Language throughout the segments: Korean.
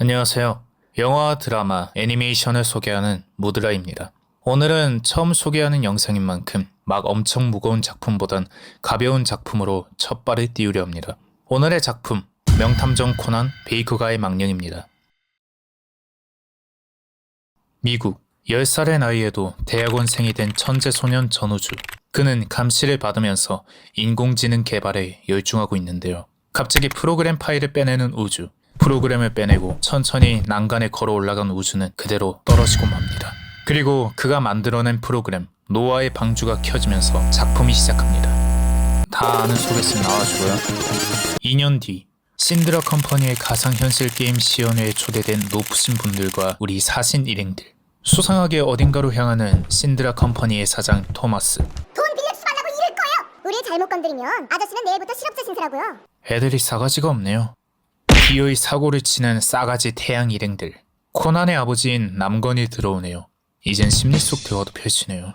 안녕하세요. 영화, 드라마, 애니메이션을 소개하는 무드라입니다. 오늘은 처음 소개하는 영상인 만큼 막 엄청 무거운 작품보단 가벼운 작품으로 첫 발을 띄우려 합니다. 오늘의 작품, 명탐정 코난 베이커가의 망령입니다. 미국, 10살의 나이에도 대학원생이 된 천재 소년 전우주. 그는 감시를 받으면서 인공지능 개발에 열중하고 있는데요. 갑자기 프로그램 파일을 빼내는 우주. 프로그램을 빼내고 천천히 난간에 걸어 올라간 우주는 그대로 떨어지고 맙니다. 그리고 그가 만들어낸 프로그램 노아의 방주가 켜지면서 작품이 시작합니다. 다 아는 속에서 나와주고요. 2년 뒤 신드라 컴퍼니의 가상현실 게임 시연회에 초대된 높으신 분들과 우리 사신 일행들. 수상하게 어딘가로 향하는 신드라 컴퍼니의 사장 토마스. 돈 빌려주지 말라고 이럴 거예요. 우리 잘못 건드리면 아저씨는 내일부터 실업자 신세라고요. 애들이 싸가지가 없네요. 기어이 사고를 치는 싸가지 태양 일행들. 코난의 아버지인 남건이 들어오네요. 이젠 심리 속 대화도 펼치네요.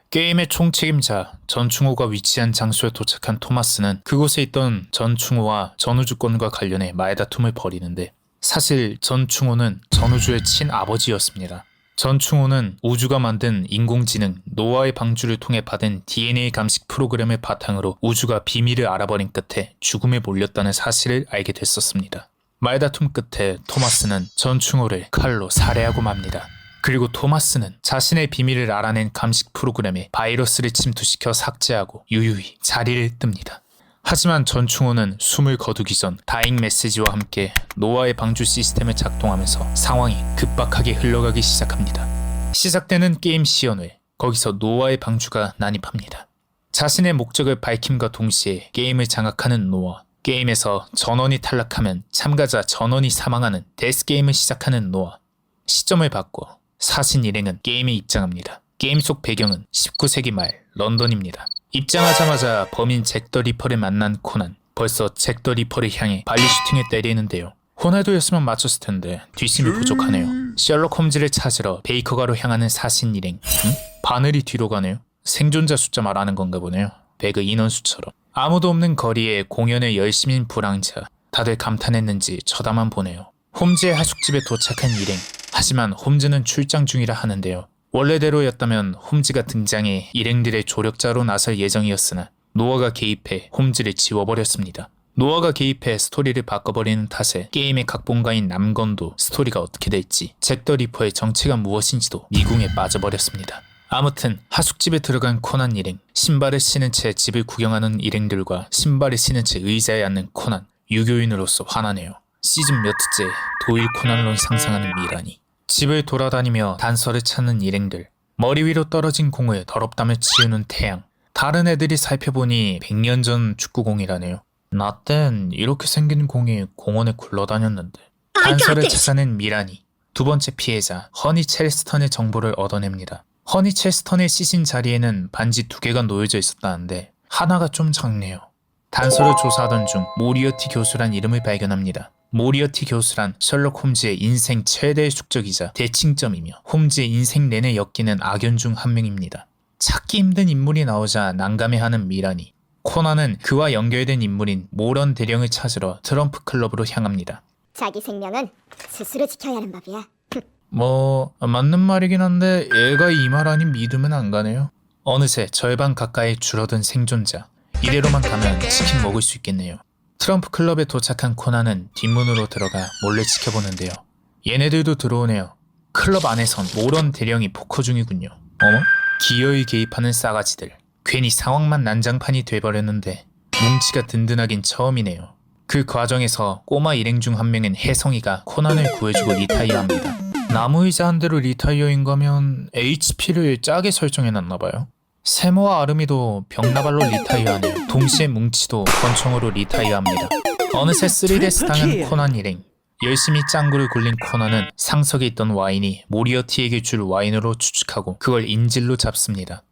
게임의 총책임자 전충호가 위치한 장소에 도착한 토마스는 그곳에 있던 전충호와 전우주권과 관련해 말다툼을 벌이는데, 사실 전충호는 전우주의 친아버지였습니다. 전충호는 우주가 만든 인공지능 노아의 방주를 통해 받은 DNA 감식 프로그램을 바탕으로 우주가 비밀을 알아버린 끝에 죽음에 몰렸다는 사실을 알게 됐었습니다. 말다툼 끝에 토마스는 전충호를 칼로 살해하고 맙니다. 그리고 토마스는 자신의 비밀을 알아낸 감식 프로그램에 바이러스를 침투시켜 삭제하고 유유히 자리를 뜹니다. 하지만 전충호는 숨을 거두기 전 다잉 메시지와 함께 노아의 방주 시스템을 작동하면서 상황이 급박하게 흘러가기 시작합니다. 시작되는 게임 시연회, 거기서 노아의 방주가 난입합니다. 자신의 목적을 밝힘과 동시에 게임을 장악하는 노아, 게임에서 전원이 탈락하면 참가자 전원이 사망하는 데스게임을 시작하는 노아. 시점을 바꿔 사신 일행은 게임에 입장합니다. 게임 속 배경은 19세기 말 런던입니다. 입장하자마자 범인 잭 더 리퍼를 만난 코난. 벌써 잭 더 리퍼를 향해 발리 슈팅을 때리는데요. 호날두였으면 맞췄을 텐데 뒷심이 부족하네요. 셜록 홈즈를 찾으러 베이커가로 향하는 사신 일행. 바늘이 뒤로 가네요. 생존자 숫자 말하는 건가 보네요. 배그 인원수처럼. 아무도 없는 거리에 공연을 열심인 불황자. 다들 감탄했는지 쳐다만 보네요. 홈즈의 하숙집에 도착한 일행. 하지만 홈즈는 출장 중이라 하는데요. 원래대로였다면 홈즈가 등장해 일행들의 조력자로 나설 예정이었으나 노아가 개입해 홈즈를 지워버렸습니다. 노아가 개입해 스토리를 바꿔버리는 탓에 게임의 각본가인 남건도 스토리가 어떻게 될지, 잭 더 리퍼의 정체가 무엇인지도 미궁에 빠져버렸습니다. 아무튼 하숙집에 들어간 코난 일행, 신발을 신은 채 집을 구경하는 일행들과 신발을 신은 채 의자에 앉는 코난, 유교인으로서 화나네요. 시즌 몇 회째 도일 코난론 상상하는 미라니. 집을 돌아다니며 단서를 찾는 일행들. 머리 위로 떨어진 공을 더럽다며 치우는 태양. 다른 애들이 살펴보니 100년 전 축구공이라네요. 나 땐 이렇게 생긴 공이 공원에 굴러다녔는데. 단서를 찾아낸 미라니. 두 번째 피해자 허니 첼스턴의 정보를 얻어냅니다. 허니 첼스턴의 시신 자리에는 반지 2개가 놓여져 있었다는데 하나가 좀 작네요. 단서를 조사하던 중 모리어티 교수란 이름을 발견합니다. 모리어티 교수란 셜록 홈즈의 인생 최대의 숙적이자 대칭점이며 홈즈의 인생 내내 엮이는 악연 중 한 명입니다. 찾기 힘든 인물이 나오자 난감해하는 미라니. 코난은 그와 연결된 인물인 모런 대령을 찾으러 트럼프 클럽으로 향합니다. 자기 생명은 스스로 지켜야 하는 법이야. 맞는 말이긴 한데 얘가 이 말 아닌 믿으면 안 가네요. 어느새 절반 가까이 줄어든 생존자. 이대로만 가면 치킨 먹을 수 있겠네요. 트럼프 클럽에 도착한 코난은 뒷문으로 들어가 몰래 지켜보는데요. 얘네들도 들어오네요. 클럽 안에선 모런 대령이 포커 중이군요. 어머? 기어이 개입하는 싸가지들. 괜히 상황만 난장판이 돼버렸는데 뭉치가 든든하긴 처음이네요. 그 과정에서 꼬마 일행 중 한 명인 혜성이가 코난을 구해주고 리타이어합니다. 나무의자 한 대로 리타이어인 거면 HP를 짜게 설정해놨나봐요. 세모와 아름이도 벽나발로 리타이어하네요. 동시에 뭉치도 권총으로 리타이어합니다. 어느새 3데스 당한 코난 일행. 열심히 짱구를 굴린 코난은 상석에 있던 와인이 모리어티에게 줄 와인으로 추측하고 그걸 인질로 잡습니다.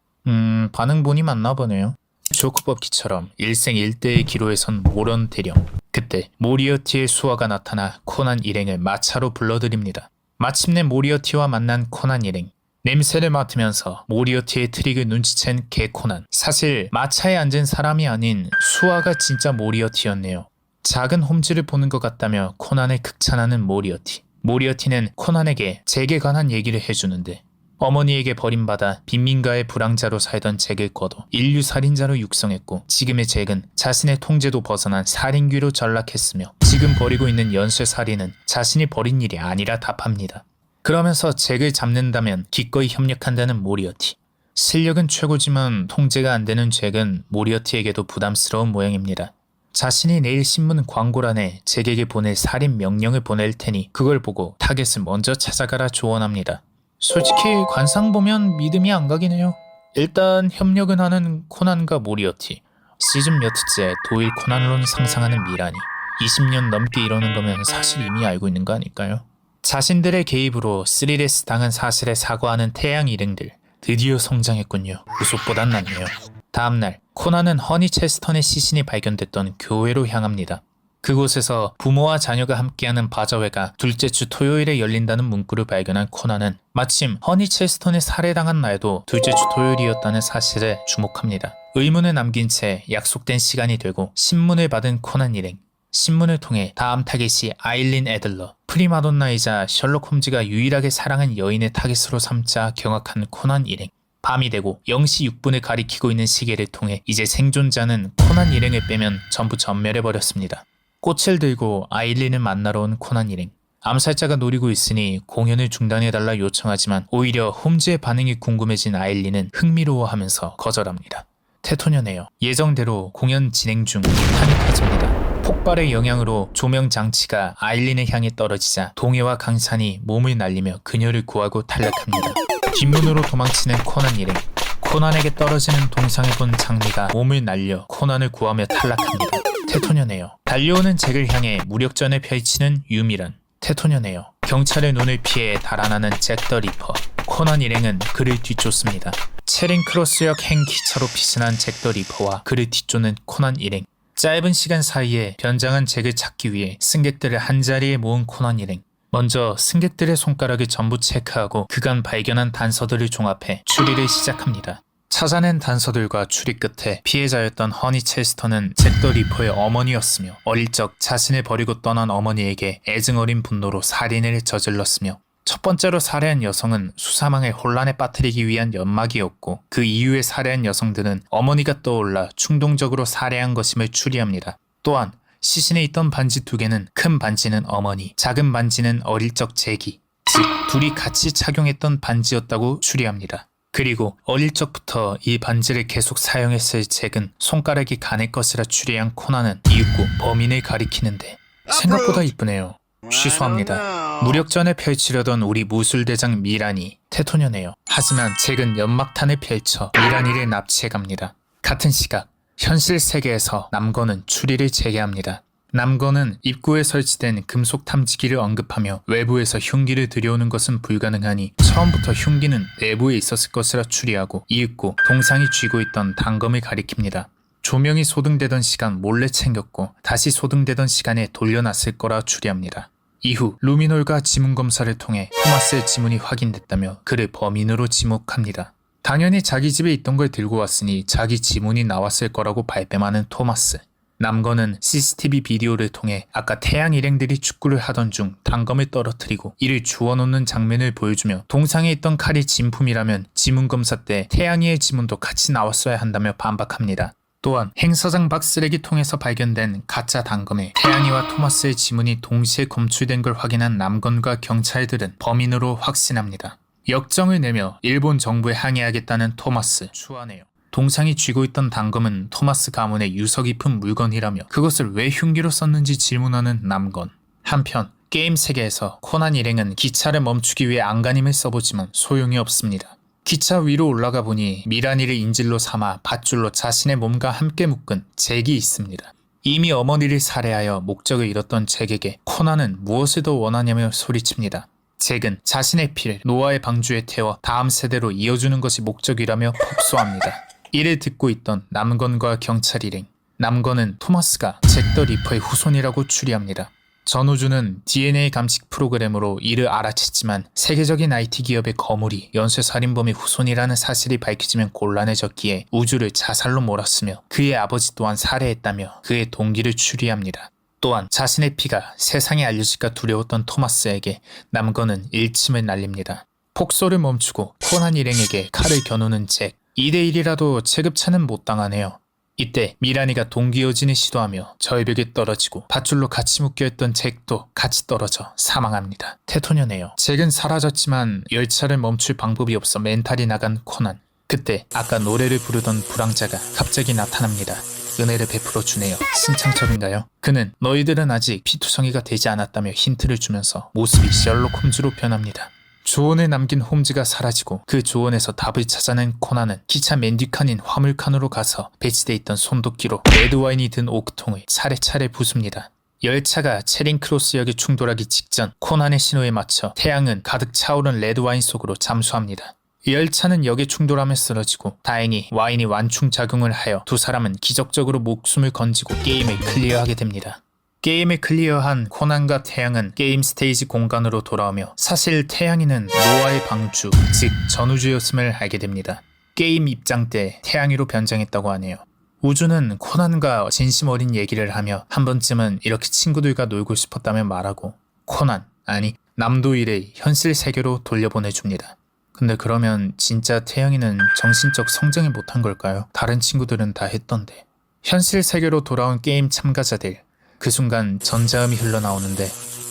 반응 보니 맞나 보네요. 조크법기처럼 일생일대의 기로에 선 모런 대령. 그때 모리어티의 수하가 나타나 코난 일행을 마차로 불러들입니다. 마침내 모리어티와 만난 코난 일행. 냄새를 맡으면서 모리어티의 트릭을 눈치챈 개 코난. 사실 마차에 앉은 사람이 아닌 수하가 진짜 모리어티였네요. 작은 홈즈를 보는 것 같다며 코난을 극찬하는 모리어티. 모리어티는 코난에게 잭에 관한 얘기를 해주는데 어머니에게 버림받아 빈민가의 불황자로 살던 잭을 거둬 인류 살인자로 육성했고 지금의 잭은 자신의 통제도 벗어난 살인귀로 전락했으며 지금 벌이고 있는 연쇄살인은 자신이 벌인 일이 아니라 답합니다. 그러면서 잭을 잡는다면 기꺼이 협력한다는 모리어티. 실력은 최고지만 통제가 안 되는 잭은 모리어티에게도 부담스러운 모양입니다. 자신이 내일 신문 광고란에 잭에게 보낼 살인 명령을 보낼 테니 그걸 보고 타겟을 먼저 찾아가라 조언합니다. 솔직히 관상 보면 믿음이 안 가긴 해요. 일단 협력은 하는 코난과 모리어티. 시즌 몇째 도일 코난론 상상하는 미란이 20년 넘게 이러는 거면 사실 이미 알고 있는 거 아닐까요? 자신들의 개입으로 3레스 당한 사실에 사과하는 태양 일행들. 드디어 성장했군요. 구속보단 낫네요. 다음날 코난은 허니 체스턴의 시신이 발견됐던 교회로 향합니다. 그곳에서 부모와 자녀가 함께하는 바자회가 둘째 주 토요일에 열린다는 문구를 발견한 코난은 마침 허니 체스턴의 살해당한 날도 둘째 주 토요일이었다는 사실에 주목합니다. 의문을 남긴 채 약속된 시간이 되고 신문을 받은 코난 일행. 신문을 통해 다음 타겟이 아일린 애들러, 프리마돈나이자 셜록 홈즈가 유일하게 사랑한 여인의 타겟으로 삼자 경악한 코난 일행. 밤이 되고 0시 6분을 가리키고 있는 시계를 통해 이제 생존자는 코난 일행을 빼면 전부 전멸해버렸습니다. 꽃을 들고 아일린을 만나러 온 코난 일행. 암살자가 노리고 있으니 공연을 중단해달라 요청하지만 오히려 홈즈의 반응이 궁금해진 아일린은 흥미로워하면서 거절합니다. 테토녀네요. 예정대로 공연 진행 중 폭탄이 터집니다. 폭발의 영향으로 조명 장치가 아일린을 향해 떨어지자 동해와 강산이 몸을 날리며 그녀를 구하고 탈락합니다. 뒷문으로 도망치는 코난 일행. 코난에게 떨어지는 동상을 본 장미가 몸을 날려 코난을 구하며 탈락합니다. 테토녀네요. 달려오는 잭을 향해 무력전을 펼치는 유미란. 테토녀네요. 경찰의 눈을 피해 달아나는 잭 더 리퍼. 코난 일행은 그를 뒤쫓습니다. 체링 크로스역 행 기차로 피신한 잭 더 리퍼와 그를 뒤쫓는 코난 일행. 짧은 시간 사이에 변장한 잭을 찾기 위해 승객들을 한자리에 모은 코난 일행. 먼저 승객들의 손가락을 전부 체크하고 그간 발견한 단서들을 종합해 추리를 시작합니다. 찾아낸 단서들과 추리 끝에 피해자였던 허니 체스턴은 잭 더 리퍼의 어머니였으며 어릴 적 자신을 버리고 떠난 어머니에게 애증어린 분노로 살인을 저질렀으며 첫 번째로 살해한 여성은 수사망을 혼란에 빠뜨리기 위한 연막이었고 그 이후에 살해한 여성들은 어머니가 떠올라 충동적으로 살해한 것임을 추리합니다. 또한 시신에 있던 반지 2개는 큰 반지는 어머니, 작은 반지는 어릴 적 잭이, 즉 둘이 같이 착용했던 반지였다고 추리합니다. 그리고 어릴 적부터 이 반지를 계속 사용했을 잭은 손가락이 가낼 것이라 추리한 코난은 이윽고 범인을 가리키는데 생각보다 이쁘네요. 취소합니다. 무력전을 펼치려던 우리 무술대장 미란이 테토녀네요. 하지만 잭은 연막탄을 펼쳐 미란이를 납치해갑니다. 같은 시각 현실 세계에서 남건은 추리를 재개합니다. 남건은 입구에 설치된 금속 탐지기를 언급하며 외부에서 흉기를 들여오는 것은 불가능하니 처음부터 흉기는 내부에 있었을 것이라 추리하고 이윽고 동상이 쥐고 있던 단검을 가리킵니다. 조명이 소등되던 시간 몰래 챙겼고 다시 소등되던 시간에 돌려놨을 거라 추리합니다. 이후 루미놀과 지문검사를 통해 토마스의 지문이 확인됐다며 그를 범인으로 지목합니다. 당연히 자기 집에 있던 걸 들고 왔으니 자기 지문이 나왔을 거라고 발뺌하는 토마스. 남건은 CCTV 비디오를 통해 아까 태양 일행들이 축구를 하던 중 단검을 떨어뜨리고 이를 주워놓는 장면을 보여주며 동상에 있던 칼이 진품이라면 지문검사 때 태양이의 지문도 같이 나왔어야 한다며 반박합니다. 또한 행사장 밖 쓰레기통에서 발견된 가짜 단검에 태양이와 토마스의 지문이 동시에 검출된 걸 확인한 남건과 경찰들은 범인으로 확신합니다. 역정을 내며 일본 정부에 항의하겠다는 토마스 추하네요. 동상이 쥐고 있던 단검은 토마스 가문의 유서 깊은 물건이라며 그것을 왜 흉기로 썼는지 질문하는 남건. 한편 게임 세계에서 코난 일행은 기차를 멈추기 위해 안간힘을 써보지만 소용이 없습니다. 기차 위로 올라가 보니 미란이를 인질로 삼아 밧줄로 자신의 몸과 함께 묶은 잭이 있습니다. 이미 어머니를 살해하여 목적을 잃었던 잭에게 코난은 무엇을 더 원하냐며 소리칩니다. 잭은 자신의 피를 노아의 방주에 태워 다음 세대로 이어주는 것이 목적이라며 폭소합니다. 이를 듣고 있던 남건과 경찰 일행. 남건은 토마스가 잭 더 리퍼의 후손이라고 추리합니다. 전우주는 DNA 감식 프로그램으로 이를 알아챘지만 세계적인 IT 기업의 거물이 연쇄살인범의 후손이라는 사실이 밝혀지면 곤란해졌기에 우주를 자살로 몰았으며 그의 아버지 또한 살해했다며 그의 동기를 추리합니다. 또한 자신의 피가 세상에 알려질까 두려웠던 토마스에게 남건은 일침을 날립니다. 폭소를 멈추고 코난 일행에게 칼을 겨누는 잭. 2대1이라도 체급차는 못 당하네요. 이때 미라니가 동기어진을 시도하며 절벽에 떨어지고 밧줄로 같이 묶여있던 잭도 같이 떨어져 사망합니다. 테토녀네요. 잭은 사라졌지만 열차를 멈출 방법이 없어 멘탈이 나간 코난. 그때 아까 노래를 부르던 불황자가 갑자기 나타납니다. 은혜를 베풀어 주네요. 신창첩인가요? 그는 너희들은 아직 피투성이가 되지 않았다며 힌트를 주면서 모습이 셜록 홈즈로 변합니다. 조언을 남긴 홈즈가 사라지고 그 조언에서 답을 찾아낸 코난은 기차 맨뒤칸인 화물칸으로 가서 배치돼 있던 손도끼로 레드와인이 든 오크통을 차례차례 부숩니다. 열차가 체링크로스역에 충돌하기 직전 코난의 신호에 맞춰 태양은 가득 차오른 레드와인 속으로 잠수합니다. 열차는 역에 충돌하며 쓰러지고 다행히 와인이 완충작용을 하여 두 사람은 기적적으로 목숨을 건지고 게임을 클리어하게 됩니다. 게임을 클리어한 코난과 태양은 게임 스테이지 공간으로 돌아오며 사실 태양이는 노아의 방주, 즉 전우주였음을 알게 됩니다. 게임 입장 때 태양이로 변장했다고 하네요. 우주는 코난과 진심 어린 얘기를 하며 한 번쯤은 이렇게 친구들과 놀고 싶었다며 말하고 코난, 아니 남도일의 현실 세계로 돌려보내줍니다. 근데 그러면 진짜 태양이는 정신적 성장을 못한 걸까요? 다른 친구들은 다 했던데. 현실 세계로 돌아온 게임 참가자들. 그 순간 전자음이 흘러나오는데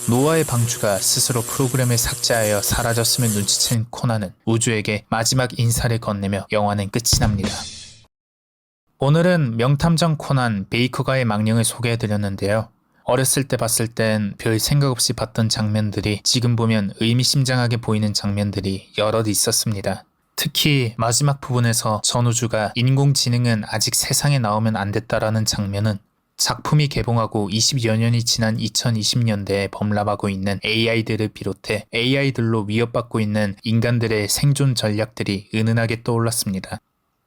노아의 방주가 스스로 프로그램을 삭제하여 사라졌음을 눈치챈 코난은 우주에게 마지막 인사를 건네며 영화는 끝이 납니다. 오늘은 명탐정 코난 베이커가의 망령을 소개해드렸는데요. 어렸을 때 봤을 땐 별 생각 없이 봤던 장면들이 지금 보면 의미심장하게 보이는 장면들이 여럿 있었습니다. 특히 마지막 부분에서 전우주가 인공지능은 아직 세상에 나오면 안 됐다라는 장면은 작품이 개봉하고 20여 년이 지난 2020년대에 범람하고 있는 AI들을 비롯해 AI들로 위협받고 있는 인간들의 생존 전략들이 은은하게 떠올랐습니다.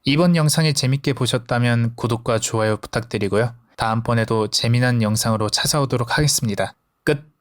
이번 영상을 재밌게 보셨다면 구독과 좋아요 부탁드리고요. 다음번에도 재미난 영상으로 찾아오도록 하겠습니다. 끝!